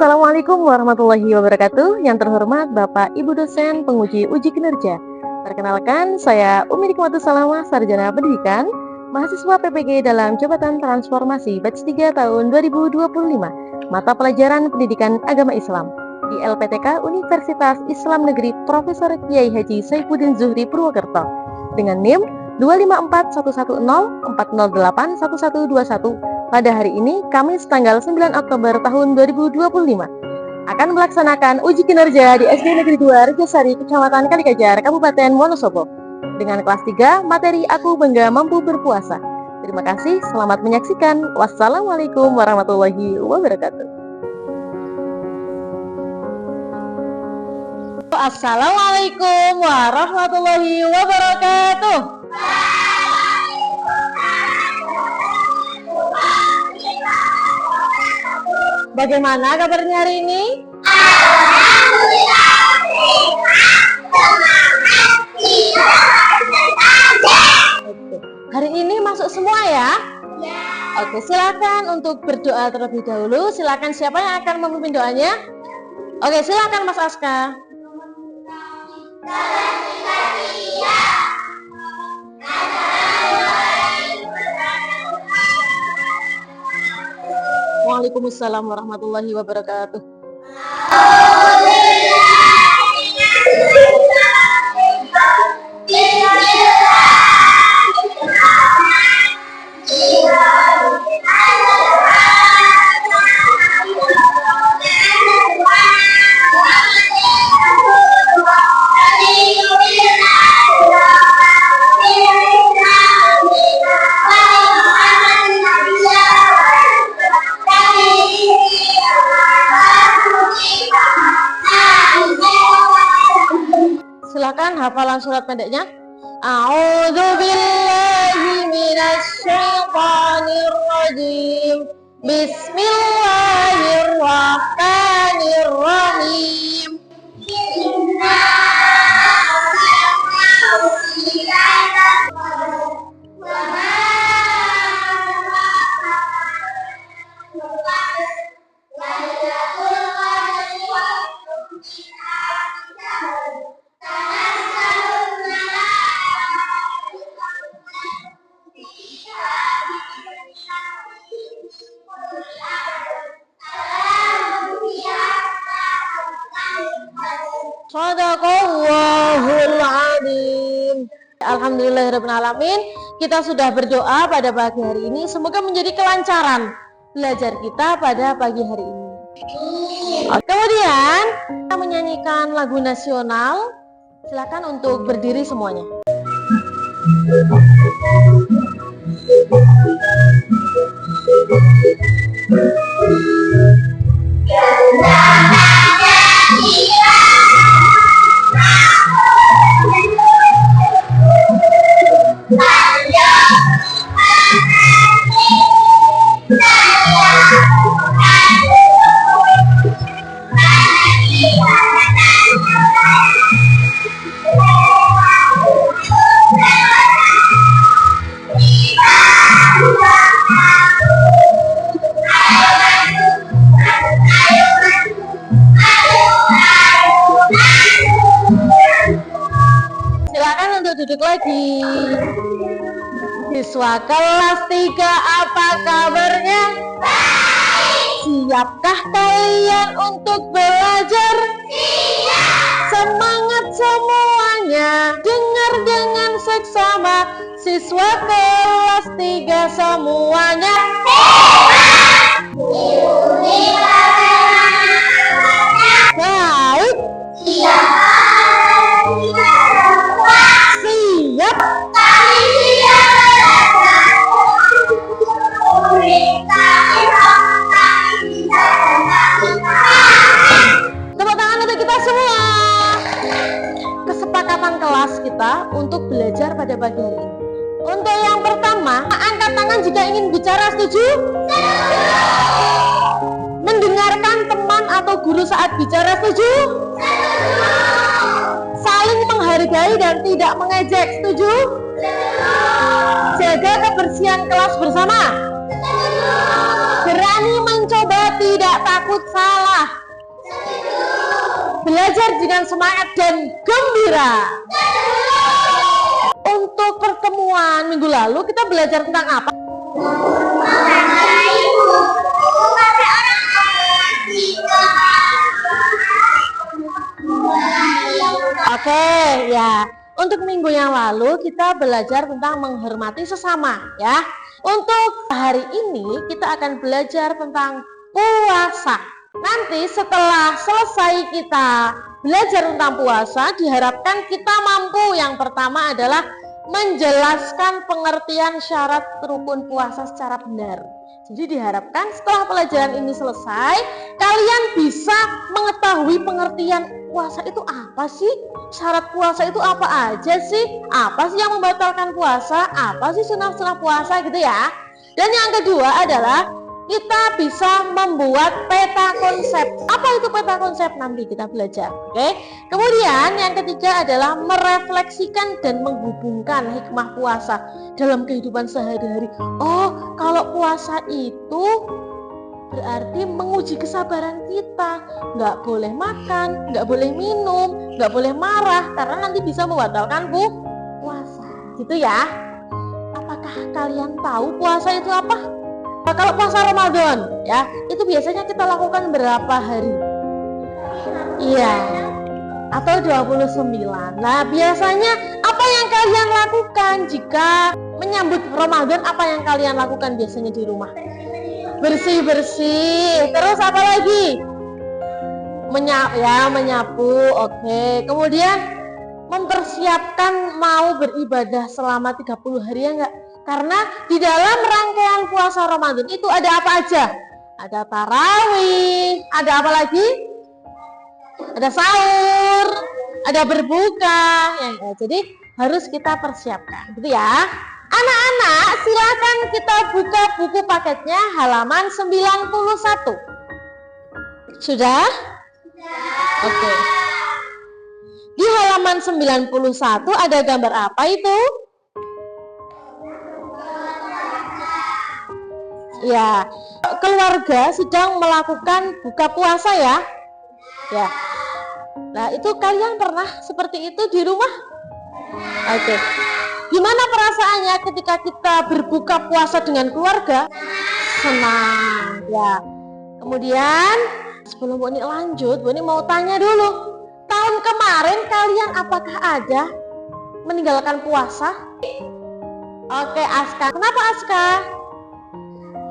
Assalamualaikum warahmatullahi wabarakatuh. Yang terhormat Bapak Ibu dosen penguji uji kinerja. Perkenalkan, saya Umi Nikmatus Salamah, Sarjana Pendidikan, mahasiswa PPG dalam Jabatan Transformasi Batch 3 tahun 2025, mata pelajaran Pendidikan Agama Islam di LPTK Universitas Islam Negeri Profesor Kiai Haji Saifuddin Zuhri Purwokerto dengan NIM 2541104081121 pada hari ini, Kamis tanggal 9 Oktober tahun 2025, akan melaksanakan uji kinerja di SD Negeri 2 Rejasari, Kecamatan Kalikajar, Kabupaten Wonosobo, dengan kelas 3 materi Aku Bangga Mampu Berpuasa. Terima kasih, selamat menyaksikan. Wassalamualaikum warahmatullahi wabarakatuh. Assalamualaikum warahmatullahi wabarakatuh. Bagaimana kabarnya hari ini? Alhamdulillah. Hari ini masuk semua ya? Oke, silakan untuk berdoa terlebih dahulu. Silakan, siapa yang akan memimpin doanya? Oke, silakan Mas Aska. Waalaikumsalam warahmatullahi wabarakatuh. Silakan hafalan surat pendeknya. A'udzubillahi minasyaitonir rajim. Bismillahirrahmanirrahim. Shadaqallahul adzim. Alhamdulillahirabbil alamin. Kita sudah berdoa pada pagi hari ini, semoga menjadi kelancaran belajar kita pada pagi hari ini. Kemudian kita menyanyikan lagu nasional. Silakan untuk berdiri semuanya. Duduk lagi. Siswa kelas 3, apa kabarnya? Siapkah kalian untuk belajar? Siap. Semangat semuanya. Dengar dengan seksama. Siswa kelas 3 semuanya. Baik. Siap. Tepuk tangan untuk kita semua. Kesepakatan kelas kita untuk belajar pada pagi hari ini. Untuk yang pertama, angkat tangan jika ingin bicara. Setuju? Mendengarkan teman atau guru saat bicara. Setuju? Saling menghargai dan tidak mengejek. Setuju? Jaga kebersihan kelas bersama. Berani mencoba, tidak takut takut? Salah. Belajar dengan semangat dan gembira. Untuk pertemuan minggu lalu kita belajar tentang apa? Menghargai buku pada orang tua. Oke, ya. Untuk minggu yang lalu kita belajar tentang menghormati sesama, ya. Untuk hari ini kita akan belajar tentang puasa. Nanti setelah selesai kita belajar tentang puasa, diharapkan kita mampu. Yang pertama adalah menjelaskan pengertian syarat rukun puasa secara benar. Jadi diharapkan setelah pelajaran ini selesai, kalian bisa mengetahui pengertian puasa itu apa sih? Syarat puasa itu apa aja sih? Apa sih yang membatalkan puasa? Apa sih sunah-sunah puasa gitu ya? Dan yang kedua adalah kita bisa membuat peta konsep. Apa itu peta konsep? Nanti kita belajar. Oke. Kemudian yang ketiga adalah merefleksikan dan menghubungkan hikmah puasa dalam kehidupan sehari-hari. Oh, kalau puasa itu berarti menguji kesabaran kita. Nggak boleh makan, nggak boleh minum, nggak boleh marah, karena nanti bisa membatalkan puasa. Gitu ya. Apakah kalian tahu puasa itu apa? Kalau puasa Ramadan, ya, itu biasanya kita lakukan berapa hari? Iya, atau 29. Nah, biasanya apa yang kalian lakukan jika menyambut Ramadan? Apa yang kalian lakukan biasanya di rumah? Bersih-bersih. Terus apa lagi? Menyapu. Oke. Kemudian mempersiapkan mau beribadah selama 30 hari ya enggak? Karena di dalam rangkaian puasa Ramadan itu ada apa aja? Ada tarawih, ada apa lagi? Ada sahur, ada berbuka. Ya, jadi harus kita persiapkan, gitu ya. Anak-anak, silakan kita buka buku paketnya halaman 91. Sudah? Oke. Di halaman 91 ada gambar apa itu? Ya, keluarga sedang melakukan buka puasa ya. Ya. Nah, itu kalian pernah seperti itu di rumah? Oke. Gimana perasaannya ketika kita berbuka puasa dengan keluarga? Senang, ya. Kemudian, sebelum Bu Ni lanjut, Bu Ni mau tanya dulu. Tahun kemarin kalian apakah ada meninggalkan puasa? Oke, Aska. Kenapa Aska?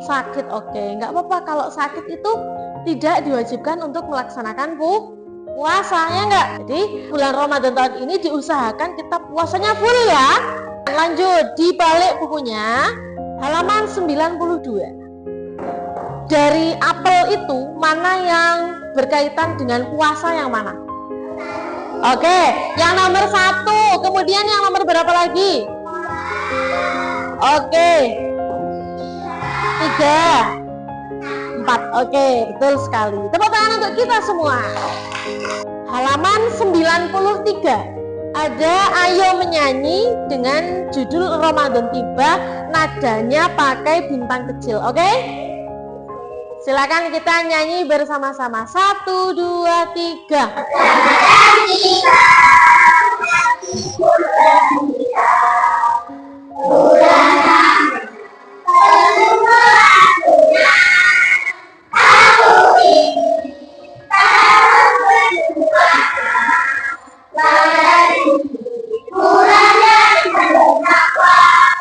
Sakit, oke, nggak apa-apa. Kalau sakit itu tidak diwajibkan untuk melaksanakan puasa, ya nggak? Jadi bulan Ramadan tahun ini diusahakan kita puasanya full ya. Lanjut, di balik bukunya halaman 92. Dari apel itu mana yang berkaitan dengan puasa yang mana? Oke, yang nomor 1. Kemudian yang nomor berapa lagi? Oke, 3, 4. Oke, betul sekali. Tepuk tangan untuk kita semua. Halaman 93. Ada Ayo Menyanyi dengan judul Ramadan Tiba, nadanya pakai bintang kecil. Oke? Silakan kita nyanyi bersama-sama. 1, 2, 3.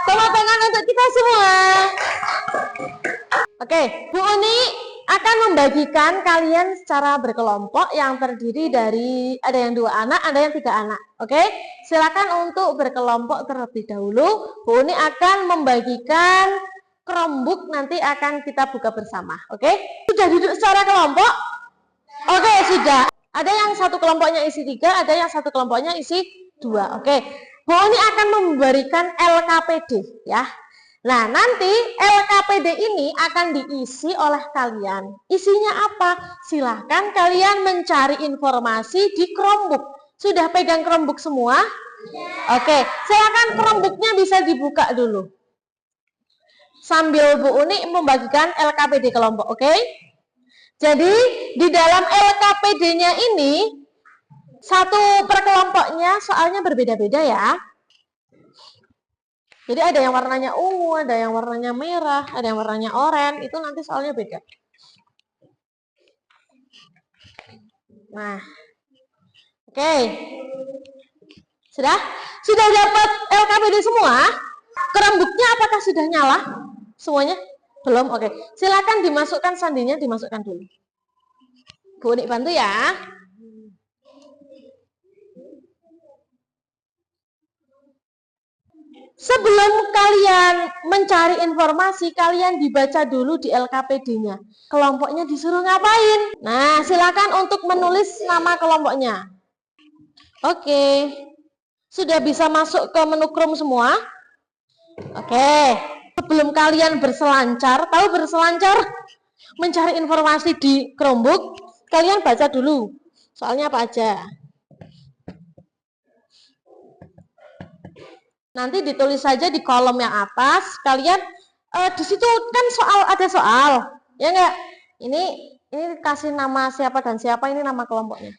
Tepuk tangan untuk kita semua. Oke, Bu Uni akan membagikan kalian secara berkelompok yang terdiri dari ada yang 2 anak, ada yang 3 anak. Oke, silakan untuk berkelompok terlebih dahulu. Bu Uni akan membagikan Chromebook, nanti akan kita buka bersama. Oke, sudah duduk secara kelompok? Oke, sudah. Ada yang satu kelompoknya isi 3, ada yang satu kelompoknya isi 2. Oke, Bu Uni akan memberikan LKPD ya. Nah, nanti LKPD ini akan diisi oleh kalian. Isinya apa? Silahkan kalian mencari informasi di Chromebook. Sudah pegang Chromebook semua? Oke, silakan Chromebooknya bisa dibuka dulu. Sambil Bu Uni membagikan LKPD kelompok, oke? Jadi di dalam LKPD-nya ini satu per kelompoknya soalnya berbeda-beda ya. Jadi ada yang warnanya ungu, ada yang warnanya merah, ada yang warnanya oranye, itu nanti soalnya beda. Nah, oke. Sudah dapat LKPD semua? Kerembuknya apakah sudah nyala? Semuanya? Belum? Oke. Silakan dimasukkan sandinya, dimasukkan dulu. Bu Unik bantu ya. Sebelum kalian mencari informasi, kalian dibaca dulu di LKPD-nya. Kelompoknya disuruh ngapain? Nah, silakan untuk menulis nama kelompoknya. Oke. Sudah bisa masuk ke menu Chrome semua? Oke. Sebelum kalian berselancar, tahu berselancar? Mencari informasi di Chromebook, kalian baca dulu. Soalnya apa aja? Nanti ditulis saja di kolom yang atas. Kalian di situ kan ada soal, ya enggak? Ini kasih nama siapa dan siapa, ini nama kelompoknya.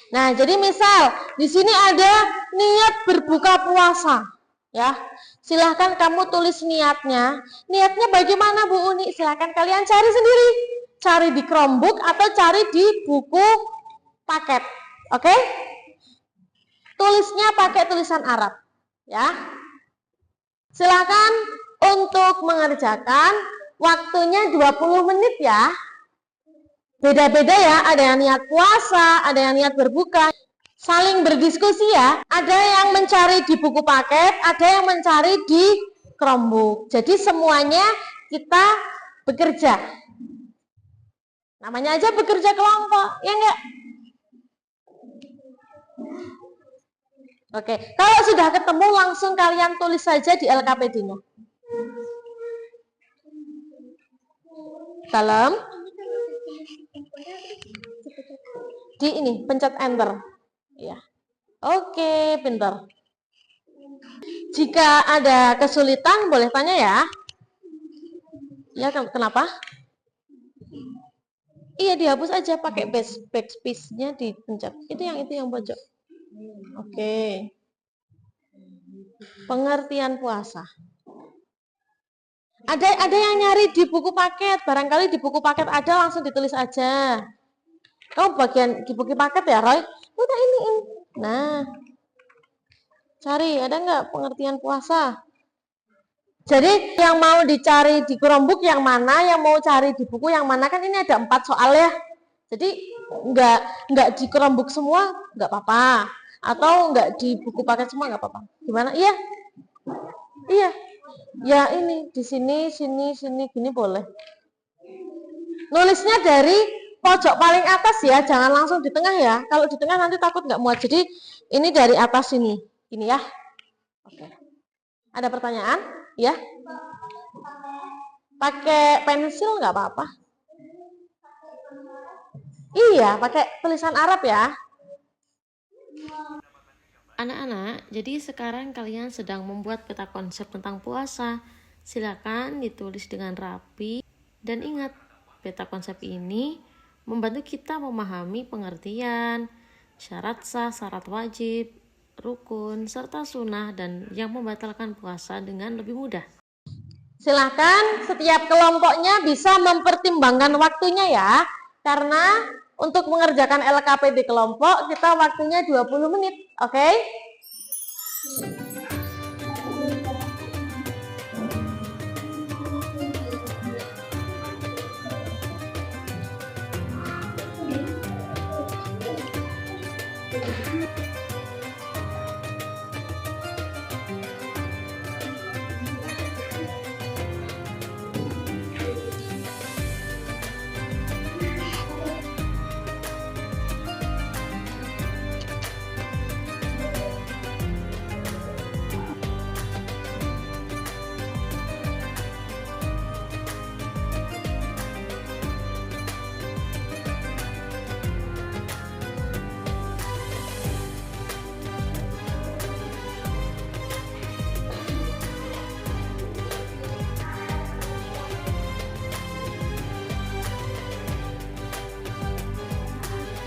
Nah, jadi misal di sini ada niat berbuka puasa, ya. Silahkan kamu tulis niatnya. Niatnya bagaimana Bu Uni? Silahkan kalian cari sendiri. Cari di Chromebook atau cari di buku paket. Oke? Tulisnya pakai tulisan Arab, ya. Silakan untuk mengerjakan, waktunya 20 menit ya. Beda-beda ya, ada yang niat puasa, ada yang niat berbuka. Saling berdiskusi ya, ada yang mencari di buku paket, ada yang mencari di Chromebook. Jadi semuanya kita bekerja. Namanya aja bekerja kelompok, ya enggak? Oke, kalau sudah ketemu langsung kalian tulis saja di LKPD-nya. Dalam di ini pencet enter. Ya. Oke, pintar. Jika ada kesulitan boleh tanya ya. Ya, kenapa? Iya, dihapus aja pakai backspace-nya dipencet. Itu yang pojok. Oke. Pengertian puasa. Ada yang nyari di buku paket, barangkali di buku paket ada, langsung ditulis aja. Oh, bagian di buku paket ya, Roy? Udah ini. Nah, cari, ada nggak pengertian puasa? Jadi yang mau dicari di Chromebook yang mana, yang mau cari di buku yang mana, kan ini ada 4 soal ya. Jadi nggak di Chromebook semua, nggak apa-apa. Atau nggak di buku paket semua, nggak apa-apa. Gimana? Iya? Iya. Ya ini, di sini, gini boleh. Nulisnya dari pojok paling atas ya, jangan langsung di tengah ya. Kalau di tengah nanti takut nggak muat. Jadi ini dari atas sini, ini ya. Oke. Ada pertanyaan? Ya. Pakai pensil nggak apa-apa. Iya, pakai tulisan Arab ya. Anak-anak, jadi sekarang kalian sedang membuat peta konsep tentang puasa. Silakan ditulis dengan rapi dan ingat, peta konsep ini membantu kita memahami pengertian, syarat sah, syarat wajib, rukun, serta sunnah dan yang membatalkan puasa dengan lebih mudah. Silakan setiap kelompoknya bisa mempertimbangkan waktunya ya. Karena untuk mengerjakan LKPD kelompok kita waktunya 20 menit, oke?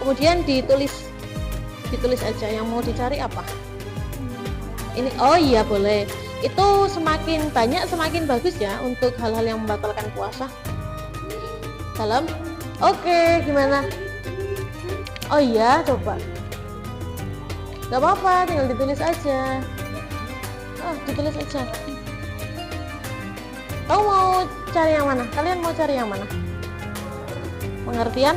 kemudian ditulis aja yang mau dicari apa. Ini, oh iya boleh. Itu semakin banyak semakin bagus ya untuk hal-hal yang membatalkan puasa. Dalam? Oke, gimana? Oh iya, coba. Gak apa-apa, tinggal ditulis aja. Oh, ditulis aja. Kamu mau cari yang mana? Kalian mau cari yang mana? Pengertian?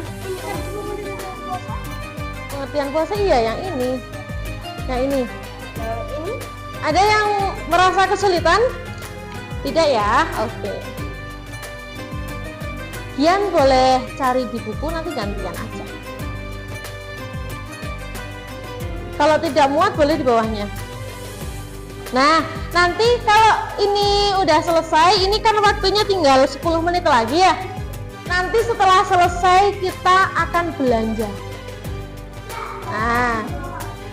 Pengertian puasa iya yang ini. Yang ini. Ada yang merasa kesulitan? Tidak ya? Oke. Gian boleh cari di buku, nanti gantian aja. Kalau tidak muat boleh di bawahnya. Nah, nanti kalau ini udah selesai, ini kan waktunya tinggal 10 menit lagi ya. Nanti setelah selesai kita akan belanja. Nah,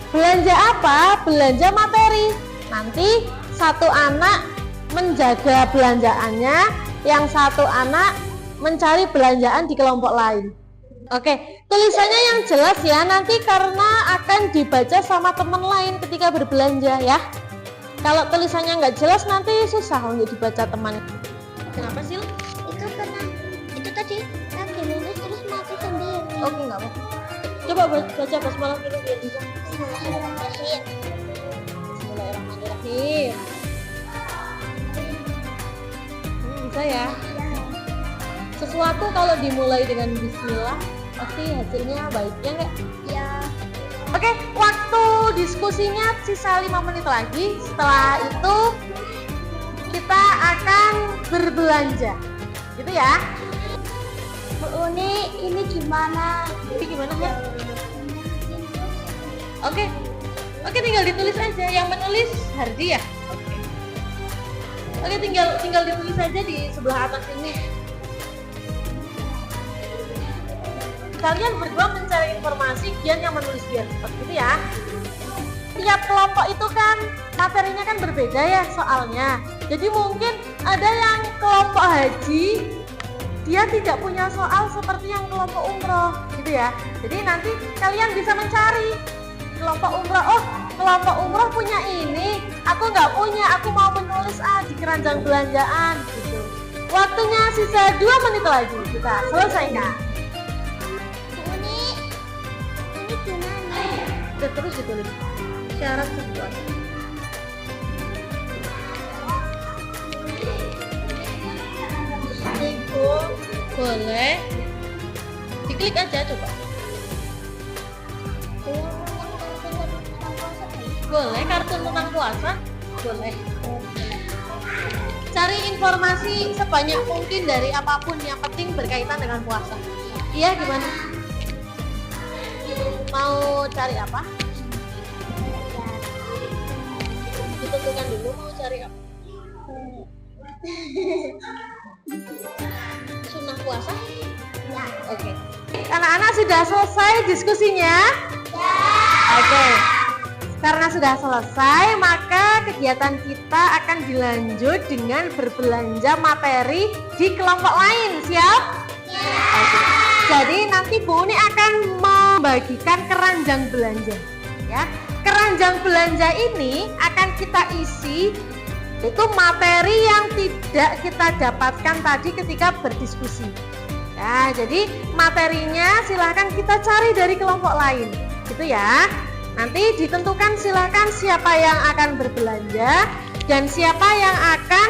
belanja apa? Belanja materi. Nanti satu anak menjaga belanjaannya, yang satu anak mencari belanjaan di kelompok lain. Oke, tulisannya yang jelas ya, nanti karena akan dibaca sama teman lain ketika berbelanja ya. Kalau tulisannya nggak jelas nanti susah untuk dibaca teman. Kenapa sih? Itu karena itu tadi lagi nulis terus mati sendiri. Oke, nggak apa. Coba baca basmalah dulu biar bisa. Bismillahirrahmanirrahim. Bismillahirrahmanirrahim. Bisa ya. Sesuatu kalau dimulai dengan bismillah pasti hasilnya baik ya nggak? Ya. Oke, waktu diskusinya sisa 5 menit lagi. Setelah itu kita akan berbelanja, gitu ya. Bu Uni, ini gimana? Ini gimana ya? Oke, tinggal ditulis aja. Yang menulis Hardi ya. Oke, tinggal ditulis aja di sebelah atas ini. Kalian berdua mencari informasi, Gian yang menulis biar cepat gitu ya. Tiap kelompok itu kan materinya kan berbeda ya soalnya. Jadi mungkin ada yang kelompok haji dia tidak punya soal seperti yang kelompok umroh gitu ya. Jadi nanti kalian bisa mencari kelompok umroh. Oh, kelompok umroh punya ini, aku nggak punya, aku mau menulis di keranjang belanjaan gitu. Waktunya sisa 2 menit lagi kita selesaikan. Udah terus ditulis syarat sebuah. Boleh diklik aja coba. Boleh kartun tentang puasa, boleh. Cari informasi sebanyak mungkin dari apapun yang penting berkaitan dengan puasa. Iya gimana? Mau cari apa? Ditentukan dulu mau cari apa. Sunnah puasa? Ya. Oke. Anak-anak sudah selesai diskusinya? Ya. Oke. Karena sudah selesai, maka kegiatan kita akan dilanjut dengan berbelanja materi di kelompok lain. Siap? Ya. Oke. Jadi nanti Bu Uni akan membagikan keranjang belanja ya. Keranjang belanja ini akan kita isi itu materi yang tidak kita dapatkan tadi ketika berdiskusi. Nah, jadi materinya silahkan kita cari dari kelompok lain gitu ya. Nanti ditentukan silahkan siapa yang akan berbelanja dan siapa yang akan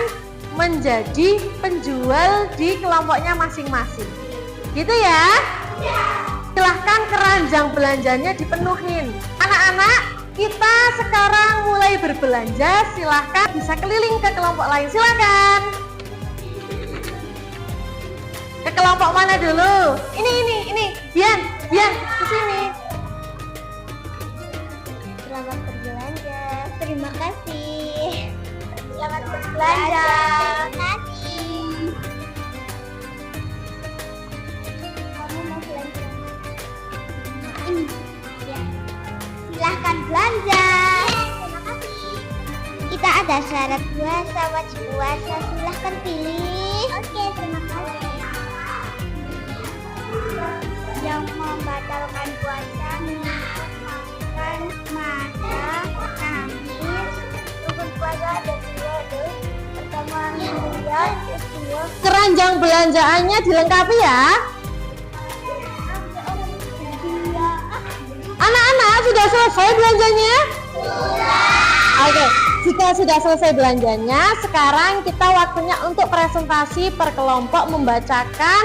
menjadi penjual di kelompoknya masing-masing. Gitu ya? Silahkan keranjang belanjanya dipenuhin. Anak-anak, kita sekarang mulai berbelanja. Silahkan bisa keliling ke kelompok lain. Silahkan. Ke kelompok mana dulu? Ini. Bian, ke sini. Selamat berbelanja. Terima kasih. Selamat berbelanja. Terima kasih. Kamu mau belanja? Ini. Ya. Silahkan belanja. Terima kasih. Kita ada syarat puasa, wajib puasa. Silahkan pilih. Oke, terima kasih. Yang membatalkan puasa Keranjang belanjaannya dilengkapi ya. Anak-anak sudah selesai belanjanya? Oke, jika sudah selesai belanjanya, sekarang kita waktunya untuk presentasi per kelompok membacakan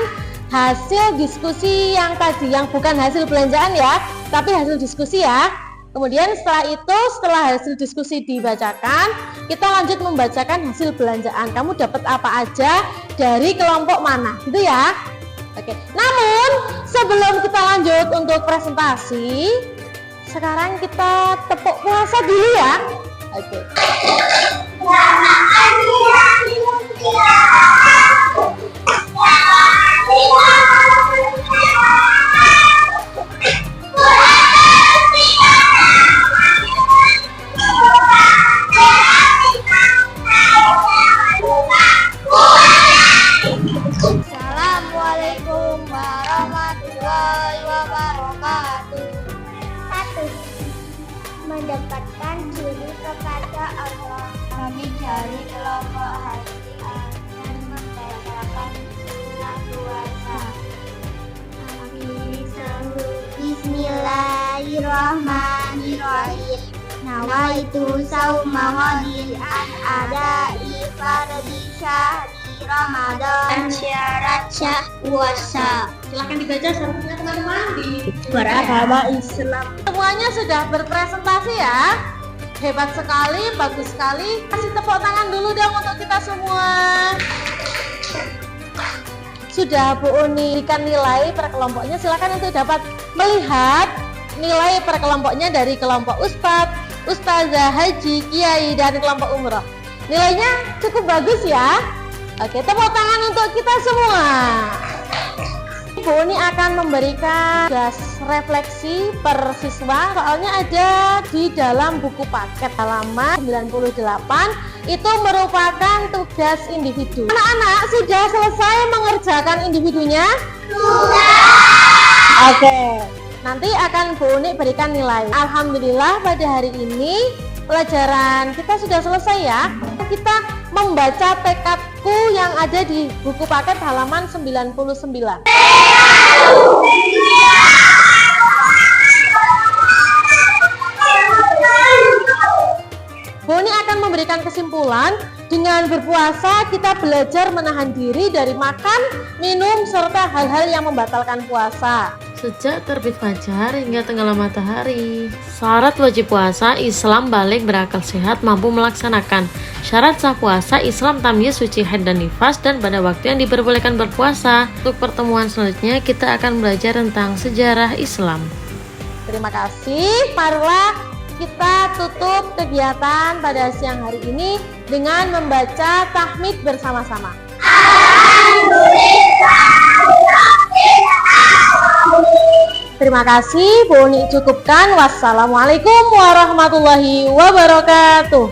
hasil diskusi yang tadi, yang bukan hasil belanjaan ya, tapi hasil diskusi ya. Kemudian setelah itu, setelah hasil diskusi dibacakan, kita lanjut membacakan hasil belanjaan. Kamu dapat apa aja dari kelompok mana, gitu ya. Oke. Namun sebelum kita lanjut untuk presentasi, sekarang kita tepuk puasa dulu ya. Oke. Assalamualaikum warahmatullahi wabarakatuh. 1. Mendekatkan diri kepada Allah. Kami dari kelompok hati akan membacakan sunnah puasa. Bismillahirrahmanirrahim. Nawaitu sauma ghadin an adai fardhi syahri Ramadan syarat syah puasa. Silahkan dibaca syaratnya teman-teman di Beragama Islam. Semuanya sudah berpresentasi ya. Hebat sekali, bagus sekali. Kasih tepuk tangan dulu dong untuk kita semua. Sudah Bu Uni berikan nilai per kelompoknya. Silakan untuk dapat melihat nilai per kelompoknya dari kelompok Ustadz, Ustazah, Haji, Kiai, dan kelompok Umroh. Nilainya cukup bagus ya. Oke, tepuk tangan untuk kita semua. Bu Uni akan memberikan tugas refleksi per siswa, soalnya ada di dalam buku paket halaman 98. Itu merupakan tugas individu. Anak-anak sudah selesai mengerjakan individunya? Sudah. Oke, nanti akan Bu Uni berikan nilai. Alhamdulillah pada hari ini pelajaran kita sudah selesai ya. Kita membaca tekadku yang ada di buku paket halaman 99. Bu Uni akan memberikan kesimpulan. Dengan berpuasa kita belajar menahan diri dari makan, minum, serta hal-hal yang membatalkan puasa. Sejak terbit fajar hingga tenggelam matahari. Syarat wajib puasa, Islam balik berakal sehat mampu melaksanakan. Syarat sah puasa, Islam tamyiz suci haid dan nifas dan pada waktu yang diperbolehkan berpuasa. Untuk pertemuan selanjutnya kita akan belajar tentang sejarah Islam. Terima kasih. Marilah kita tutup kegiatan pada siang hari ini dengan membaca tahmid bersama-sama. Terima kasih, Bu Uni cukupkan. Wassalamualaikum warahmatullahi wabarakatuh.